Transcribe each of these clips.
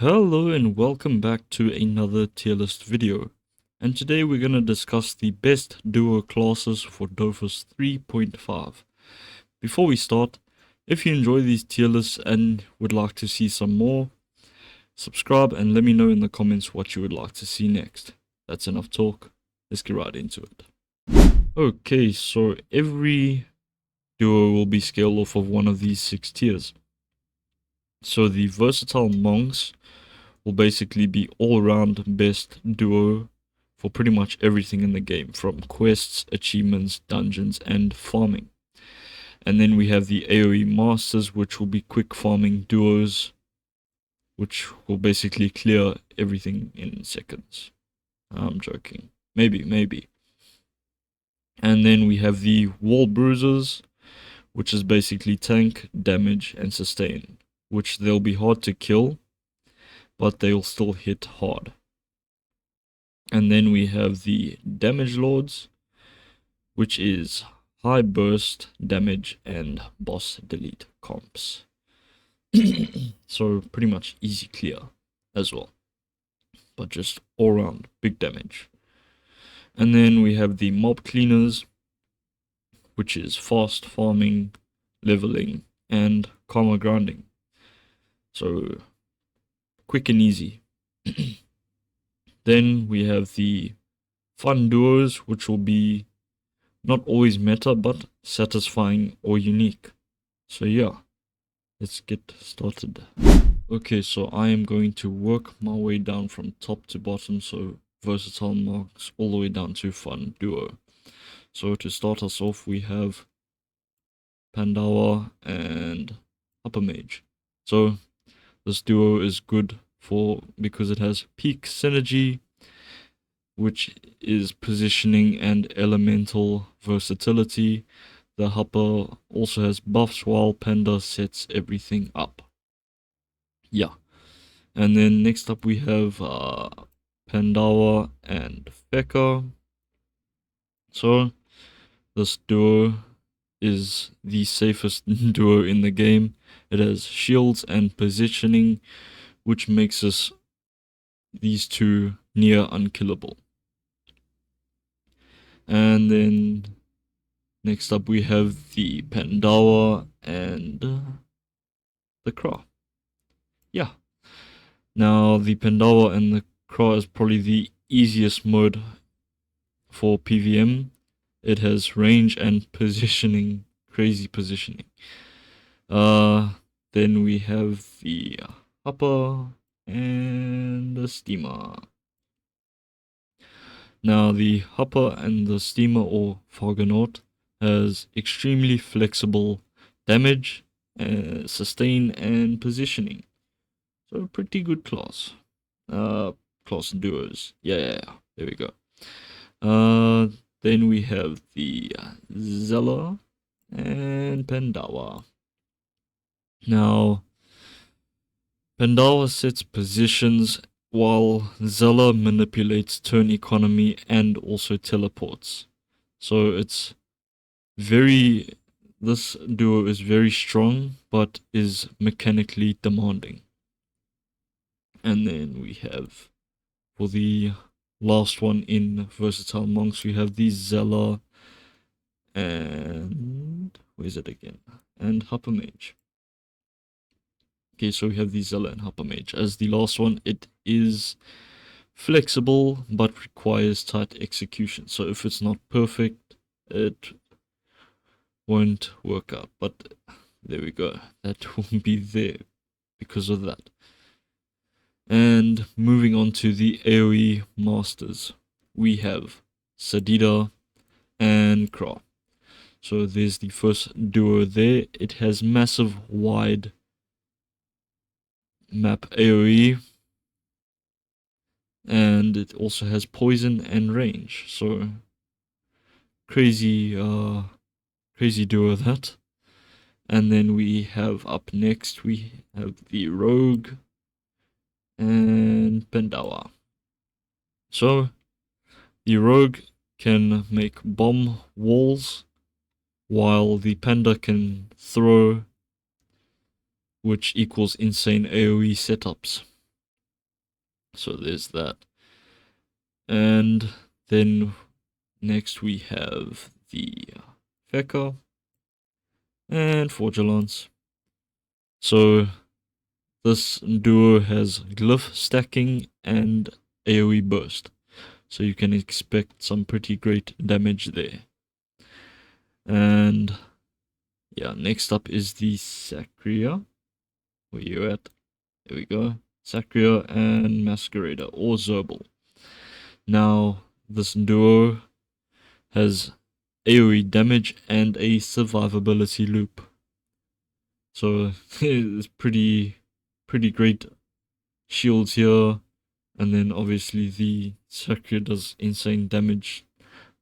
Hello and welcome back to another tier list video, and today we're going to discuss the best duo classes for Dofus 3.5. Before we start, if you enjoy these tier lists and would like to see some more, subscribe and let me know in the comments what you would like to see next. That's enough talk, let's get right into it. Okay, so every duo will be scaled off of one of these 6 tiers. So the versatile monks will basically be all-round best duo for pretty much everything in the game, from quests, achievements, dungeons, and farming. And then we have the AoE masters, which will be quick farming duos, which will basically clear everything in seconds. I'm joking. Maybe. And then we have the wall bruisers, which is basically tank, damage, and sustain, which they'll be hard to kill, but they'll still hit hard. And then we have the damage lords, which is high burst damage and boss delete comps. So pretty much easy clear as well, but just all around big damage. And then we have the mob cleaners, which is fast farming, leveling, and karma grinding. So quick and easy. Then we have the fun duos, which will be not always meta, but satisfying or unique. So yeah, let's get started. Okay, so I am going to work my way down from top to bottom, so versatile monks all the way down to fun duo. So to start us off, we have Pandawa and Upper Mage. So this duo is good because it has peak synergy, which is positioning and elemental versatility. The Hupper also has buffs while Panda sets everything up. Yeah. And then next up we have Pandawa and Feka. So this duo is the safest duo in the game. It has shields and positioning, which makes these two near unkillable. And then next up we have the Pandawa and the Kra. Yeah. Now the Pandawa and the Kra is probably the easiest mode for PVM. It has range and positioning, crazy positioning. Then we have the Hopper and the Steamer. Now the Hopper and the Steamer, or Fargonaut, has extremely flexible damage, sustain, and positioning. So pretty good class. Class duos. Yeah, there we go. Then we have the Zella and Pandawa. Now, Pandawa sets positions while Zella manipulates turn economy and also teleports. So this duo is very strong, but is mechanically demanding. And then we have, for the last one in versatile monks, we have the Zella and where's it again? And Hupper Mage. Okay, so we have the Zella and Hupper Mage. As the last one, it is flexible but requires tight execution. So if it's not perfect, it won't work out. But there we go. That won't be there because of that. And moving on to the AoE masters, we have Sadida and Kra. So there's the first duo there. It has massive wide map AoE, and it also has poison and range. So crazy duo that. And then we have up next, we have the Rogue and Pandawa. So the Rogue can make bomb walls, while the Panda can throw, which equals insane AoE setups. So there's that. And then next we have the Fecker and Forgelance. So this duo has glyph stacking and AoE burst. So you can expect some pretty great damage there. And yeah, next up is the Sacria. Where you at? There we go. Sacria and Masquerader, or Zerbal. Now, this duo has AoE damage and a survivability loop. So it's pretty great shields here. And then obviously the Sacria does insane damage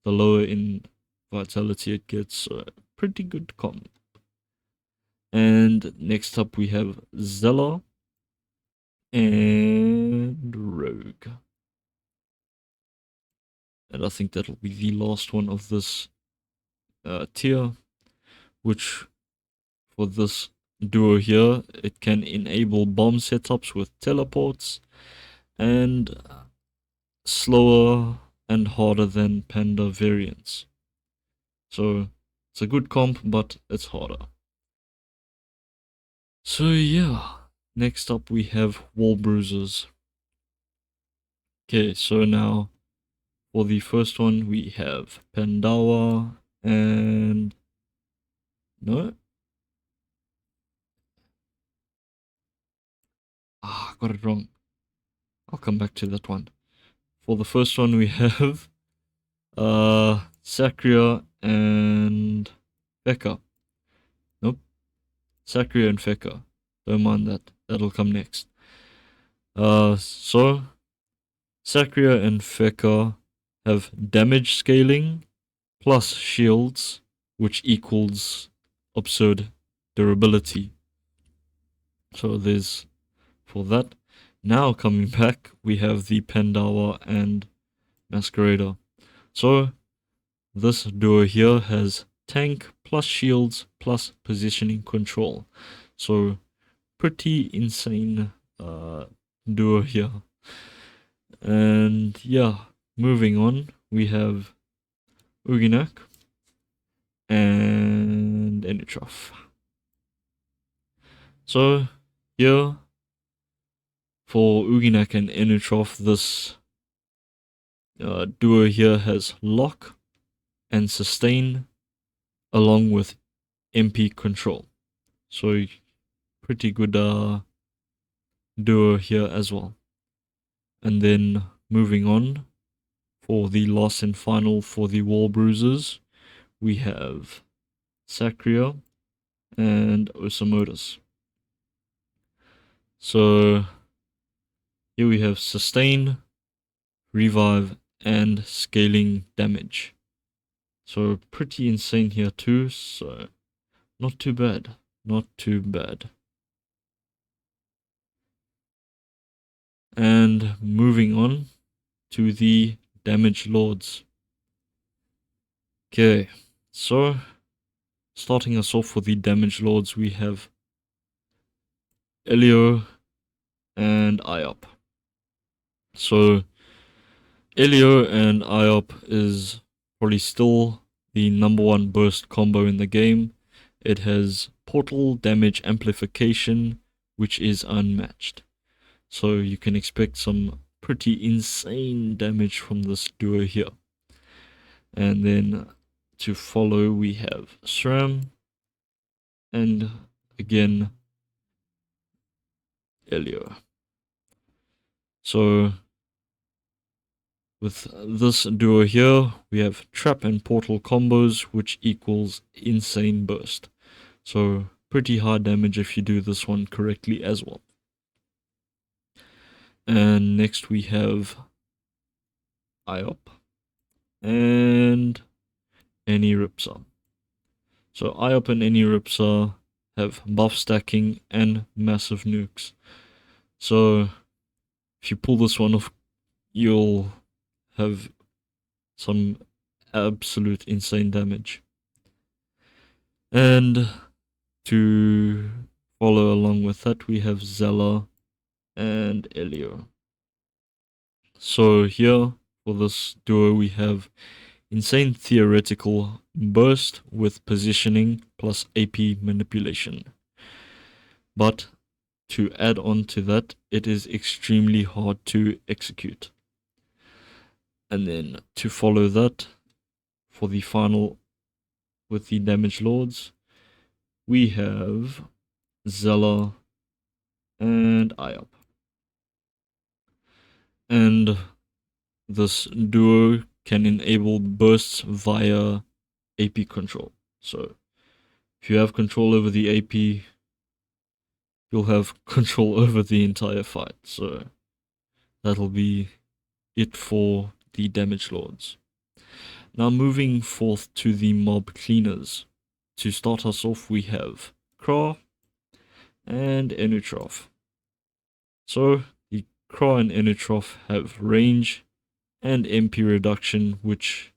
the lower in vitality it gets. So pretty good comp. And next up we have Zella and Rogue. And I think that'll be the last one of this tier, which for this duo here, it can enable bomb setups with teleports and slower and harder than Panda variants. So it's a good comp, but it's harder. So yeah, next up we have wall bruisers. Okay, so now for the first one we have Pandawa and no. Got it wrong. I'll come back to that one. For the first one we have Sacria and Feka. Nope. Sacria and Feka. Don't mind that. That'll come next. So Sacria and Feka have damage scaling plus shields, which equals absurd durability. So there's for that. Now coming back, we have the Pandawa and Masquerader. So this duo here has tank plus shields plus positioning control. So pretty insane duo here. And yeah, moving on, we have Uginak and Enitroff. So here for Uginak and Enitroff, this duo here has lock and sustain along with MP control. So pretty good duo here as well. And then moving on for the last and final for the wall bruisers, we have Sacria and Osamotus. So here we have sustain, revive, and scaling damage. So pretty insane here too, so not too bad. Not too bad. And moving on to the damage lords. Okay, so starting us off for the damage lords, we have Elio and Iop. So Elio and Iop is probably still the #1 burst combo in the game. It has portal damage amplification, which is unmatched. So you can expect some pretty insane damage from this duo here. And then to follow we have SRAM and again Elio. So with this duo here, we have trap and portal combos, which equals insane burst. So pretty hard damage if you do this one correctly as well. And next we have Iop and Eniripsa. So Iop and Eniripsa have buff stacking and massive nukes. So if you pull this one off, you'll have some absolute insane damage. And to follow along with that, we have Zella and Elio. So here for this duo we have insane theoretical burst with positioning plus AP manipulation. But to add on to that, it is extremely hard to execute. And then to follow that, for the final with the damage lords, we have Zella and Iop. And this duo can enable bursts via AP control. So if you have control over the AP, you'll have control over the entire fight. So that'll be it for the damage lords. Now moving forth to the mob cleaners. To start us off we have Kra and Enutrof. So the Kra and Enutrof have range and MP reduction, which,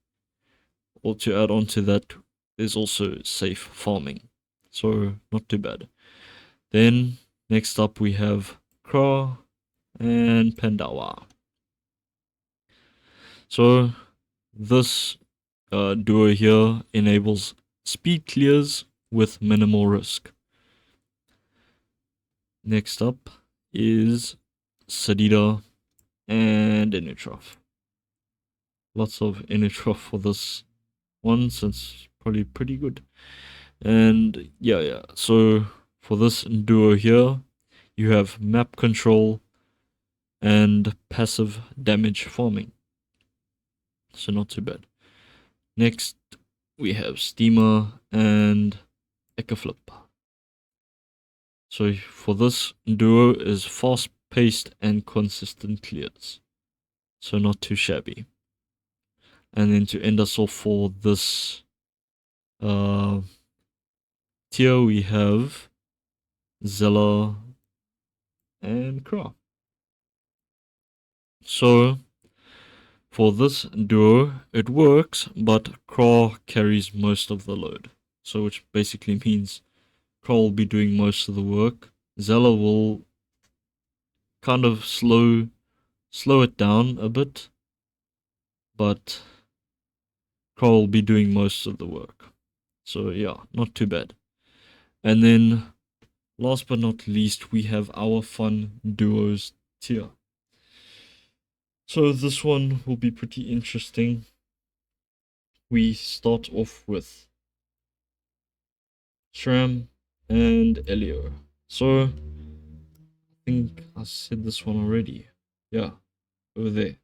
or to add on to that, is also safe farming. So not too bad. Then next up we have Kra and Pandawa. So this duo here enables speed clears with minimal risk. Next up is Sadida and Enutrof. Lots of Enutrof for this one, since probably pretty good. And yeah. So for this duo here, you have map control and passive damage farming. So not too bad. Next, we have Steamer and Ekaflip. So for this duo is fast paced and consistent clears. So not too shabby. And then to end us off for this tier, we have Zella and Kra. So for this duo, it works, but Kra carries most of the load. So which basically means Kra will be doing most of the work. Zella will kind of slow it down a bit, but Kra will be doing most of the work. So yeah, not too bad. And then last but not least, we have our fun duos tier. So this one will be pretty interesting. We start off with Shram and Elio. So I think I said this one already. Yeah, over there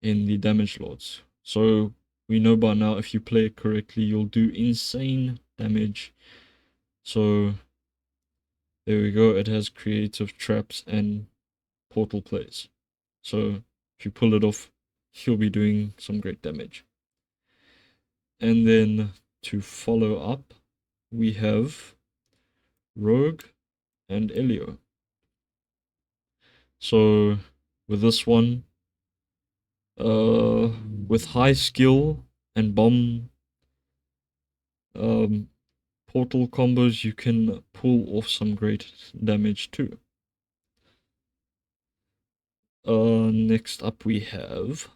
in the damage lords. So we know by now if you play it correctly, you'll do insane damage. So there we go. It has creative traps and portal plays. So if you pull it off, you'll be doing some great damage. And then to follow up, we have Rogue and Elio. So with this one, with high skill and bomb portal combos, you can pull off some great damage too. Next up we have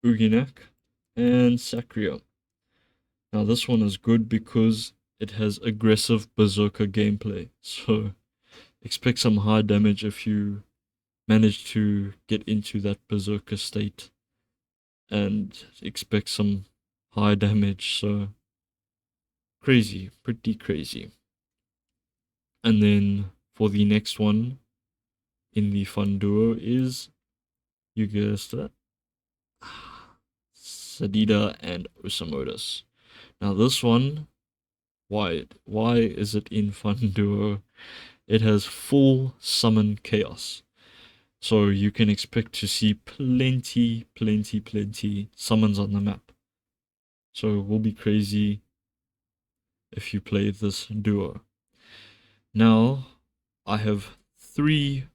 Uginak and Sakria. Now this one is good because it has aggressive berserker gameplay, so expect some high damage if you manage to get into that berserker state, and expect some high damage, so crazy, pretty crazy. And then for the next one in the fun duo is, you guessed that, Sadida and Osamodas. Now this one, why is it in fun duo? It has full summon chaos. So you can expect to see plenty summons on the map. So it will be crazy if you play this duo. Now, I have three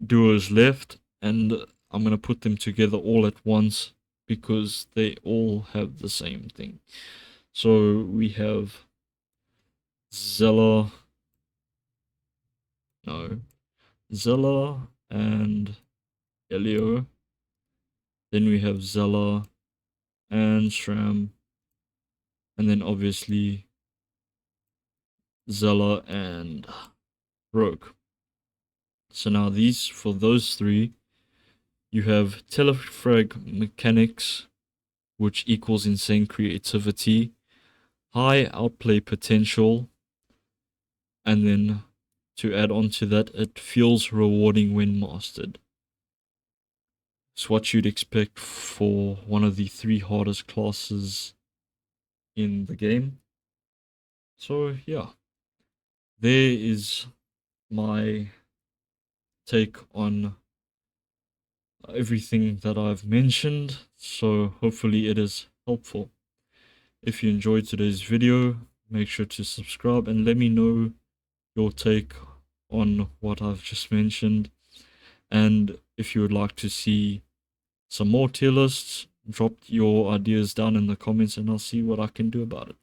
duos left, and I'm gonna put them together all at once because they all have the same thing. So we have Zella Zella and Elio. Then we have Zella and Shram. And then obviously Zella and Rogue. So now these, for those three, you have Telefrag Mechanics, which equals insane creativity, high outplay potential, and then to add on to that, it feels rewarding when mastered. It's what you'd expect for one of the 3 hardest classes in the game. So yeah, there is my take on everything that I've mentioned, so hopefully it is helpful. If you enjoyed today's video, make sure to subscribe and let me know your take on what I've just mentioned. And if you would like to see some more tier lists, drop your ideas down in the comments and I'll see what I can do about it.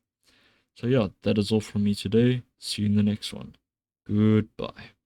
So yeah, that is all from me today. See you in the next one. Goodbye.